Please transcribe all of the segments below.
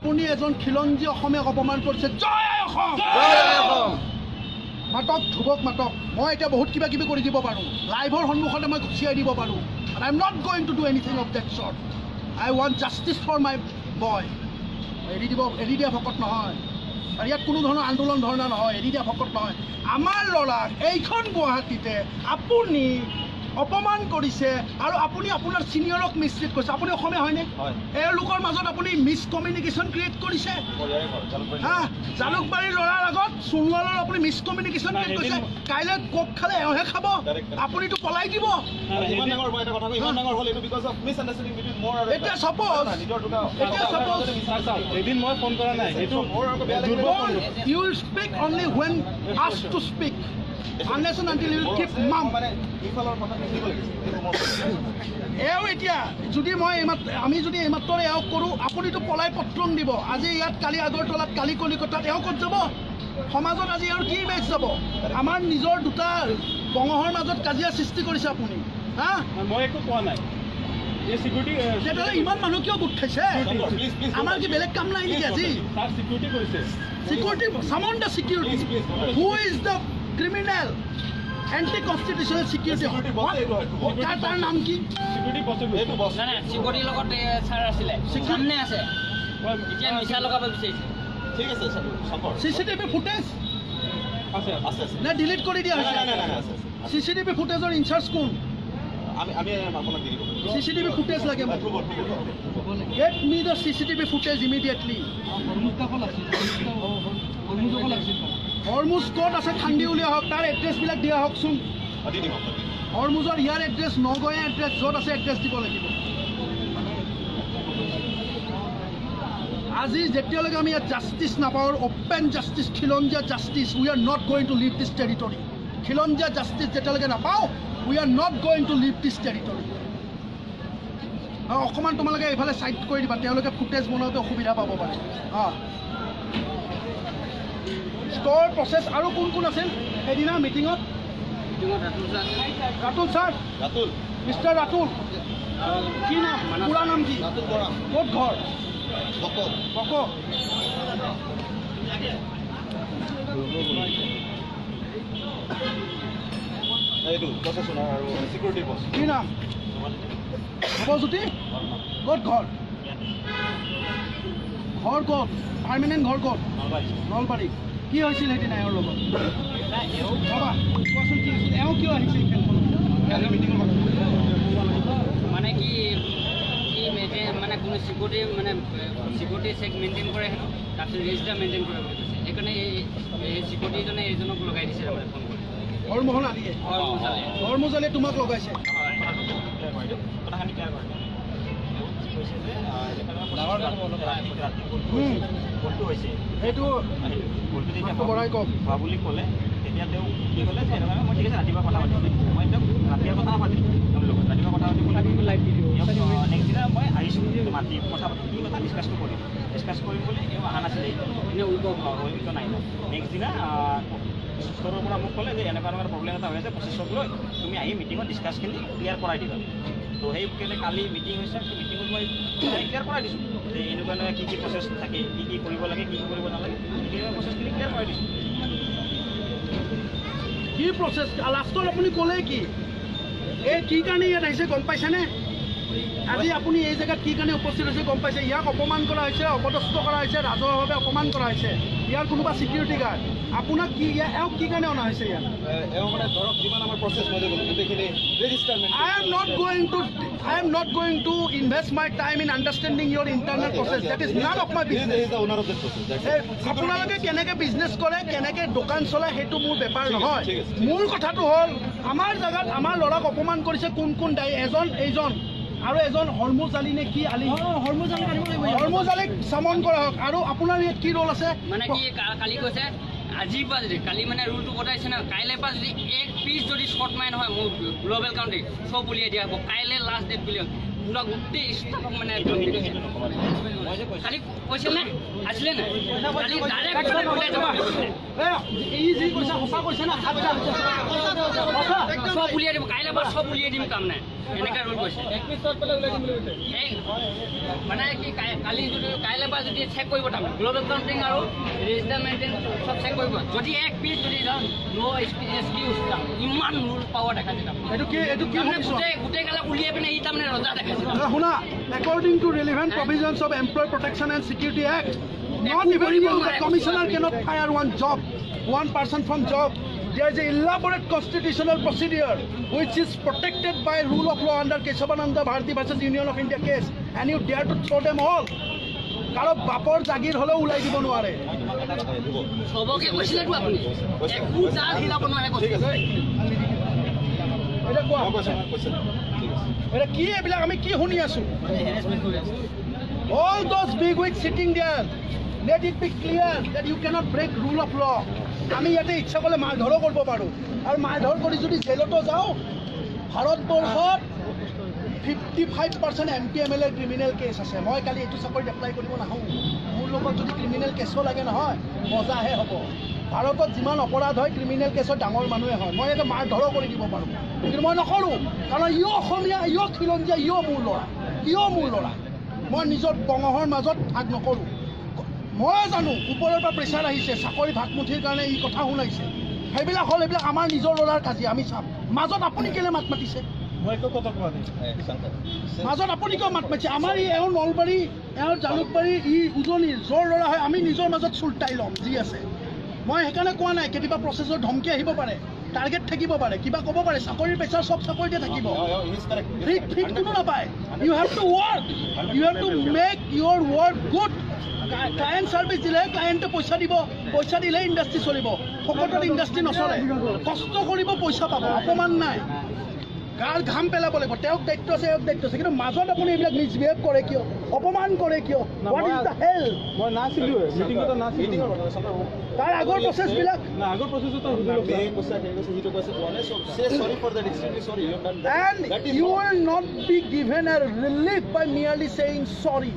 আপুনি এজন খিলঞ্জী অসমীয়াক অপমান কৰিছে। জয় অসম, মাতক ধ্ৰুৱক মাতক। মই এতিয়া বহুত কিবা কিবি কৰি দিব পাৰোঁ, লাইভৰ সন্মুখতে মই ঘুচিয়াই দিব পাৰোঁ। But I am not going to do anything of that sort. I want justice for my boy. এৰি দিয়া ভকত নহয়, আৰু ইয়াত কোনো ধৰণৰ আন্দোলন ধৰ্ণা নহয়, এৰি দিয়া ভকত নহয়। আমাৰ ল'ৰাক এইখন গুৱাহাটীতে আপুনি অপমান কৰিছে, আৰু আপুনি আপোনাৰ ছিনিয়ৰক মিছট্ৰিট কৰিছে। আপুনি অসমীয়া হয়নে? এওঁলোকৰ মাজত আপুনি মিছকমিউনিকেশ্যন ক্ৰিয়েট কৰিছে। হা, জালুকবাৰীৰ ল'ৰাৰ আগত সোণোৱালৰ আপুনি মিছকমিউনিকেশ্যন ক্ৰিয়েট কৰিছে। কাইলৈ কোক খালে এওঁহে খাব, আপুনিতো পলাই দিব। এতিয়া চাপ'জ you will speak only when asked to speak, unless and until you keep mum. এও এতিয়া যদি আমি যদি এইমাত্ৰৰে এওক কৰোঁ, আপুনিতো পলাই পত্ৰন দিব। আজি ইয়াত কালি আগৰতলাত, কালি কলিকতাত এওঁ ক'ত যাব? সমাজত আজি এওঁৰ কি ইমেজ যাব? আমাৰ নিজৰ দুটা বঙহৰ মাজত কাজিয়া সৃষ্টি কৰিছে আপুনি। হা, মই একো কোৱা নাই। তেতিয়াহ'লে ইমান মানুহ কিয় গোট খাইছে? আমাৰ কি বেলেগ কাম নাই নেকি আজি? Security, summon the security. Who is the criminal? Anti-constitutional security. তাৰ নাম কি? চিকিউৰিটিৰ লগত ছাৰ আছিলে, সামনে আছে, এতিয়া মিছা লগাব বিচাৰিছে। ঠিক আছে, CCTV ফুটেজ নে ডিলিট কৰি দিয়া হৈছে? CCTV ফুটেজৰ ইনচাৰ্জ কোন? CCTV ফুটেজ লাগে। Get me the CCTV footage immediately. Hormuz ক'ত আছে খান্দি উলিয়া হওক, তাৰ এড্ৰেছবিলাক দিয়া হওকচোন। হৰমুজৰ ইয়াৰ এড্ৰেছ, নগঞা এড্ৰেছ, য'ত আছে এড্ৰেছ দিব লাগিব। আজি যেতিয়ালৈকে আমি ইয়াত জাষ্টিছ নাপাওঁ, অপেন জাষ্টিছ, খিলঞ্জীয়া justice, we are not going to leave this territory. খিলঞ্জীয়া জাষ্টিছ যেতিয়ালৈকে নাপাওঁ, we are not going to leave this territory. অকণমান তোমালোকে এইফালে ছাইড কৰি দিবা, তেওঁলোকে ফুটেজ বনাওঁতে অসুবিধা পাব পাৰে। ষ্ট'ৰ প্ৰচেছ আৰু কোন কোন আছিল সেইদিনা মিটিঙত? Ratul sir, mister Ratul. কি নাম, পুৰা নাম কি? ক'ত ঘৰ? বক। কি নাম? নৱজ্যোতি। ক'ত ঘৰ? ঘৰ ক'ত? পাৰ্মানেণ্ট ঘৰ ক'ত? নলবাৰী। কি হৈছিল সেইদিনা এওঁৰ লগত? বাবা কোৱাচোন কি হৈছিল? এওঁ কিয় আহিছিল খেলখনত? মানে কি মানে কোনো চিকিউৰিটি চেক মেইনটেইন কৰে, তাৰপিছত ৰেজিষ্টাৰ মেইনটেইন কৰে বুলি কৈছে। সেইকাৰণে এই চিকিউৰিটিজনে এইজনক লগাই দিছে মানে ফোন কৰি। হৰমুজালিয়ে তোমাক লগাইছে? সেইটো বঢ়াই কওক বুলি ক'লে। তেতিয়া তেওঁ কি ক'লে যে এনেকুৱা মই ঠিক আছে ৰাতিপুৱা কথা পাতিছোঁ, মই তেওঁক ৰাতিপুৱা কথা নাপাতিলোঁ, তেওঁৰ লগত ৰাতিপুৱা কথা পাতিব নেক্সট দিনা মই আহিছোঁ মাতি কথা পাতি কি কথা ডিছকাছ কৰিম বুলি তেওঁ অহা নাছিলে, উইক নাই। নেক্সট দিনা ষ্টৰৰ পৰা মোক ক'লে যে এনেকুৱা প্ৰব্লেম এটা হৈ আছে, প্ৰচেছক লৈ তুমি আহি মিটিঙত ডিছকাছখিনি ক্লিয়াৰ কৰাই দিবা। তো সেইকাৰণে কালি মিটিং হৈছে, মিটিঙত মই ক্লিয়াৰ কৰাই দিছোঁ যে এনেকুৱা কি প্ৰচেছ থাকে, কি কৰিব লাগে, কি কৰিব নালাগে, সেইখিনি প্ৰচেছখিনি ক্লিয়াৰ কৰাই দিছোঁ। কি প্ৰচেছ? লাষ্টত আপুনি ক'লে কি? এই কি কাৰণে ইয়াত আহিছে গম পাইছেনে? আজি আপুনি এই জেগাত কি কাৰণে উপস্থিত হৈছে গম পাইছে? ইয়াক অপমান কৰা হৈছে, অপদস্থ কৰা হৈছে, ৰাজহুৱাভাৱে অপমান কৰা হৈছে। ইয়াৰ কোনোবা চিকিউৰিটি গাৰ্ড আপোনাক কি এওঁক কি কাৰণে অনা হৈছে ইয়াত? I am not going to invest my time in understanding your internal process. That is none of my business. আপোনালোকে কেনেকৈ বিজনেছ কৰে, কেনেকৈ দোকান চলায়, সেইটো মোৰ বেপাৰ নহয়। মোৰ কথাটো হ'ল আমাৰ জেগাত আমাৰ ল'ৰাক অপমান কৰিছে কোন কোন দায়ী? এইজন আৰু এজন হৰমুজ আলী নে কি আলী? হৰমুজ আলীক চামন কৰা হওক। আৰু আপোনাৰ ইয়াত কি ৰোল আছে? মানে কি কালি কৈছে আজিৰ পৰা যদি কালি মানে ৰুলটো বতাইছে না, কাইলৈ পৰা যদি এক পিচ যদি শ্বৰ্ট মাৰে নহয় মোৰ গ্ল'বেল কাউণ্ট্ৰি চব উলিয়াই দিয়া হ'ব। কাইলৈ লাষ্ট ডেট বুলি পুৰা গোটেই ষ্টাফক মানে কালি কৈছিল নে আছিলে নাই কালি ডাইৰেক্ট ওলাই যাব সব উলিয়াই দিব কাইলৈ পৰা সব উলিয়াই দিম কাম নাই এনেকৈ ৰোল কৈছে মানে কি কালি যদি কাইলৈ পৰা যদি চেক কৰিব তাৰমানে গ্ল'বেল কাউণ্টিং আৰু ৰেজিষ্টাৰ মেইনটেইন চব চেক কৰিব যদি এক পিচ যদি নো এক্সকিউজ ইমান ৰুল পাৱাৰ দেখা যায় গোটেই কালে উলিয়াই পিনে ই তাৰমানে ৰজা দেখাইছে শুনা according to relevant provisions of Employee Protection and Security Act not even the commissioner cannot fire one person from job. There is an elaborate constitutional procedure which is protected by rule of law under Keshavananda Bharati versus Union of India case, and you dare to throw them all. কারো বাপর জাগির হলেও ওলাই দিব নোৱাৰে সবকে কৈছিলে তো আপুনি একো জাল হিলাব নোৱাৰে এটা কি এইবিলাক আমি কি শুনি আছো all those big wigs sitting there let it be clear that you cannot break rule of law আমি ইয়াতে ইচ্ছা করলে মারধরও করব পারো আর মারধর করে যদি জেলতো যাও ভারতবর্ষত 55% MP MLA ক্রিমিনাল কেস আছে মই কালি এইটো চাকৰি এপ্লাই কৰিব নাহোঁ মোৰ লগত যদি ক্ৰিমিনাল কেসো লাগে নহয় মজাহে হ'ব ভাৰতত যিমান অপৰাধ হয় ক্ৰিমিনাল কেসত ডাঙৰ মানুহে হয় মই এটা মাৰধৰো কৰি দিব পাৰোঁ কিন্তু মই নকৰোঁ কাৰণ ইও অসমীয়া ইও খিলঞ্জীয়া ইও মোৰ ল'ৰা মই নিজৰ বঙহৰ মাজত ভাগ নকৰোঁ মই জানো ওপৰৰ পৰা প্ৰেছাৰ আহিছে চাকৰি ভাগমুঠিৰ কাৰণে এই কথা শুনাইছে সেইবিলাক হ'ল এইবিলাক আমাৰ নিজৰ ল'ৰাৰ কাজিয়া আমি চাম মাজত আপুনি কেলে মাত মাতিছে মাজত আপুনি কিয় মাত মাতিছে আমাৰ এওঁ নলবাৰী এওঁ জালুকবাৰী ই উজনিৰ জোৰ ল'ৰা হয় আমি নিজৰ মাজত চুলটাই ল'ম যি আছে মই সেইকাৰণে কোৱা নাই কেতিয়াবা প্ৰচেছৰ ধমকি আহিব পাৰে টাৰ্গেট থাকিব পাৰে কিবা ক'ব পাৰে চাকৰিৰ প্ৰেছাৰ চব চাকৰিতে থাকিব ফ্ৰীত কোনো নাপায় you have to work you have to make your work good client service দিলে ক্লায়েণ্টে পইচা দিলে ইণ্ডাষ্ট্ৰী চলিব ফকটত ইণ্ডাষ্ট্ৰী নচলে কষ্ট কৰিব পইচা পাব অপমান নাই গাৰ ঘাম পেলাব লাগিব তেওঁক দায়িত্ব আছে কিন্তু মাজত আপুনি এইবিলাক মিছবিহেভ কৰে কিয় অপমান কৰে কিয় হোৱাট ইজ দ্য হেল মই নাছিলোঁ মিটিঙত নাছিলোঁ তাৰ আগৰ প্ৰচেছবিলাক আগৰ প্ৰচেছটো and you will not be given a relief by merely saying sorry.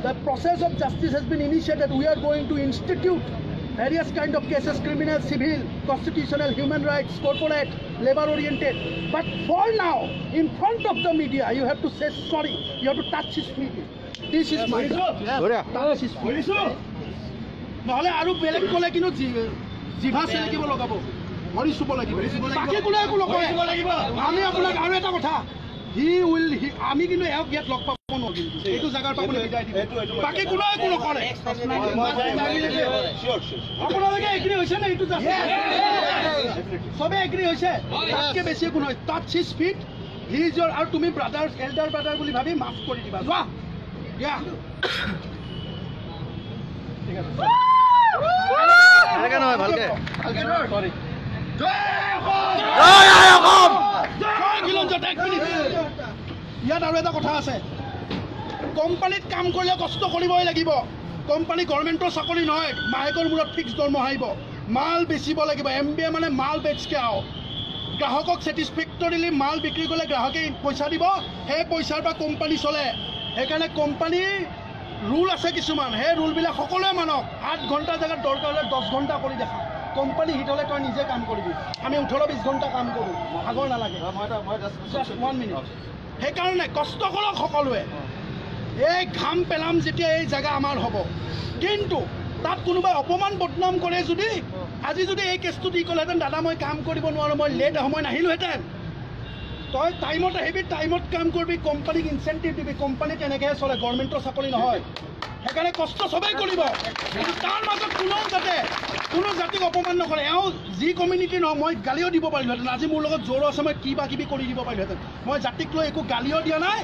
The process of justice has been initiated. We are going to institute various kind of cases, criminal, civil, constitutional, human rights, corporate, labor oriented. But for now, in front of the media, you have to say sorry. You have to touch his feet. This is my job. Touch his feet. নহলে আৰু বেলেগ কলে কিন্তু জিভা চেলেকিব লগাব মৰি চুব লাগিব বাকী কোনে একো নকৰে আমি আপোনাক আৰু এটা কথা আমি কিন্তু এওক ইয়াত লগ পাব নোৱাৰো এইটো জাগাৰ পৰা আপুনি বিদায় দিব বাকী কোনে একো নকৰে আপোনালোকে এগ্ৰী হৈছে নে এইটো চবে এগ্ৰী হৈছে তাতকে বেছি একো নহয় touch his feet he is your আৰু তুমি ব্ৰাদাৰ এল্ডাৰ ব্ৰাদাৰ বুলি ভাবি মাফ কৰি দিবা যোৱা দিয়া ঠিক আছে নহয় ভালকে সৰি ইয়াত আৰু এটা কথা আছে কোম্পানীত কাম কৰিলে কষ্ট কৰিবই লাগিব কোম্পানী গভৰ্ণমেণ্টৰ চাকৰি নহয় মাহেকৰ মূৰত ফিক্স দৰমহা আহিব মাল বেচিব লাগিব MBA মানে মাল বেচকে আও গ্ৰাহকক ছেটিছফেক্টৰিলি মাল বিক্ৰী কৰিলে গ্ৰাহকে পইচা দিব সেই পইচাৰ পৰা কোম্পানী চলে সেইকাৰণে কোম্পানীৰ ৰুল আছে কিছুমান সেই ৰুলবিলাক সকলোৱে মানক 8 ঘণ্টা জেগাত দৰকাৰ হ'লে 10 ঘণ্টা কৰি দেখা কোম্পানী হিট হ'লে তই নিজে কাম কৰিবি আমি 18-20 ঘণ্টা কাম কৰোঁ ভাগৰ নালাগে 1 মিনিট সেইকাৰণে কষ্ট কৰক সকলোৱে এই ঘাম পেলাম যেতিয়া এই জেগা আমাৰ হ'ব কিন্তু তাত কোনোবাই অপমান বদনাম কৰে যদি আজি যদি এই কেছটো দি ক'লেহেঁতেন দাদা মই কাম কৰিব নোৱাৰোঁ মই লেট সময় নাহিলোহেঁতেন তই টাইমত আহিবি টাইমত কাম কৰিবি কোম্পানীক ইনচেণ্টিভ দিবি কোম্পানী তেনেকৈহে চলে গভৰ্ণমেণ্টৰ চাকৰি নহয় সেইকাৰণে কষ্ট চবেই কৰিব তাৰ মাজত কোনো জাতিক অপমান নকৰে এওঁ যি কমিউনিটি নহয় মই গালিও দিব পাৰিলোহেঁতেন আজি মোৰ লগত জোৰো আছে মই কিবা কিবি কৰি দিব পাৰিলোহেঁতেন মই জাতিক লৈ একো গালিও দিয়া নাই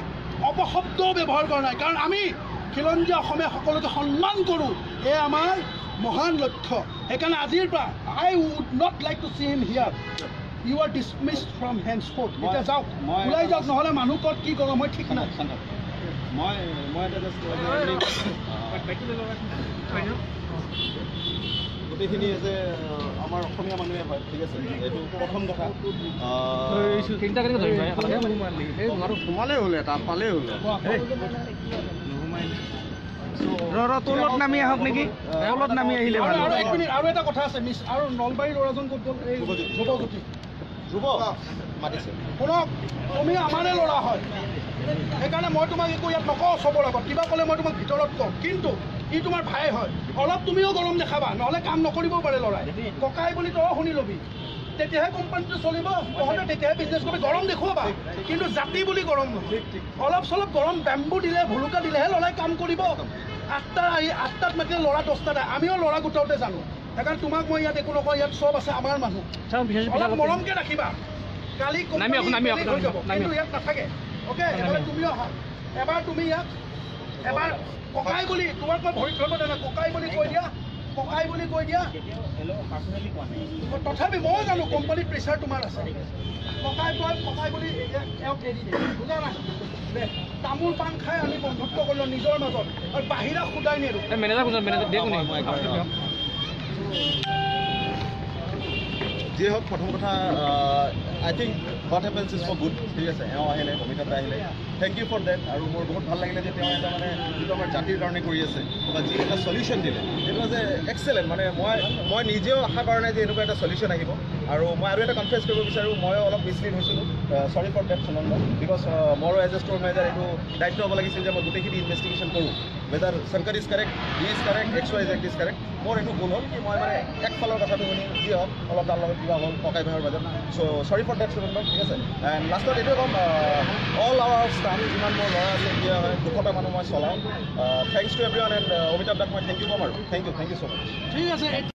অপশব্দও ব্যৱহাৰ কৰা নাই কাৰণ আমি খিলঞ্জীয়া অসমীয়া সকলোকে সন্মান কৰোঁ এই আমাৰ মহান লক্ষ্য সেইকাৰণে আজিৰ পৰা I would not like to see him here you are dismissed from হেণ্ডস্পৰ্ট এতিয়া যাওক ওলাই যাওক নহ'লে মানুহ ক'ত কি কৰোঁ মই ঠিক নাই গোটেইখিনি যে আমাৰ অসমীয়া মানুহে হয় ঠিক আছে এইটো প্ৰথম কথা সোমালেই হ'লে তাত পালেই হ'লে তলত নামি আহক নেকি তলত নামি আহিলে ভাল আৰু এক মিনিট আৰু এটা কথা আছে মিছ আৰু নলবাৰীৰ ল'ৰাজন ক'ত গ'ল এই ধ্ৰুৱজ্যোতি ধ্ৰুৱ মাতিছে শুনক তুমি আমাৰে ল'ৰা হয় সেইকাৰণে মই তোমাক একো ইয়াত নকওঁ চবৰ আগত কিবা ক'লে মই তোমাক ভিতৰত কওঁ কিন্তু ই তোমাৰ ভাই হয় অলপ তুমিও গৰম দেখাবা নহ'লে কাম নকৰিবও পাৰে ল'ৰাই ককাই বুলি তই শুনি ল'বি তেতিয়াহে কোম্পানীটো চলিব তহঁতে তেতিয়াহে বিজনেছ কৰিবি গৰম দেখুৱাবা কিন্তু জাতি বুলি গৰম নহয় অলপ চলপ গৰম বেম্বু দিলে ভুলুকা দিলেহে ল'ৰাই কাম কৰিব 8টাত মাতিলে ল'ৰা 10টাত আমিও ল'ৰা গোটাওঁতে জানো সেইকাৰণে তোমাক মই ইয়াত একো নকওঁ ইয়াত চব আছে আমাৰ মানুহ অলপ মৰমকৈ ৰাখিবা কালি হৈ যাব কিন্তু ইয়াত নাথাকে অ'কে এবাৰ তুমিও আহা এবাৰ তুমি ইয়াত এবাৰ ককাই বুলি তোমাক মই ভৰিত ধৰিব জানা ককাই বুলি কৈ দিয়া তথাপি ময়ো জানো কোম্পানীত প্ৰেছাৰ তোমাৰ আছে ককাই বুলি এওঁক এৰি দিয়ে বুজা নাই দে তামোল পাণ খাই আমি বন্ধুত্ব কৰিলোঁ নিজৰ মাজত আৰু বাহিৰা সোধাই নেৰোঁ যিয়ে হওক প্ৰথম কথা I think what happens is for good ঠিক আছে এওঁ আহিলে অমিতাভ দা আহিলে থেংক ইউ ফৰ ডেট আৰু মোৰ বহুত ভাল লাগিলে যে তেওঁ এটা মানে যিটো আমাৰ জাতিৰ কাৰণে কৰি আছে বা যি এটা চলিউশ্যন দিলে সেইটো যে এক্সেলেণ্ট মানে মই নিজেও আশা কৰা নাই যে এনেকুৱা এটা চলিউশ্যন আহিব আৰু মই আৰু এটা কনফেছ কৰিব বিচাৰোঁ ময়ো অলপ মিছলিড হৈছিলোঁ sorry for that Sunanda because মোৰো এজ এ ষ্ট'ৰ মেনেজাৰ এইটো দায়িত্ব হ'ব লাগিছিল যে মই গোটেইখিনি ইনভেষ্টিগেশ্যন কৰোঁ ৱেডাৰ শংকৰ ইজ কাৰেক্ট ই is correct XYZ is correct মোৰ এইটো ভুল হ'ল কি মই মানে একফালৰ কথাটো শুনি যি হওক অলপ তাৰ লগত কিবা হ'ল ককাই ভাইৰ মাজত চ' চৰি ফৰ ডেট সুনন্দ ঠিক আছে এণ্ড লাষ্টত এইটোৱে ক'ম অল আৱাৰ ষ্টাফ যিমান মোৰ ল'ৰা আছে কিয় হয় 200টা মানুহ মই চলাওঁ thanks two every one and Amitabh দাক মই থেংক ইউ ক'ম আৰু থেংক ইউ ছ' মাছ ঠিক আছে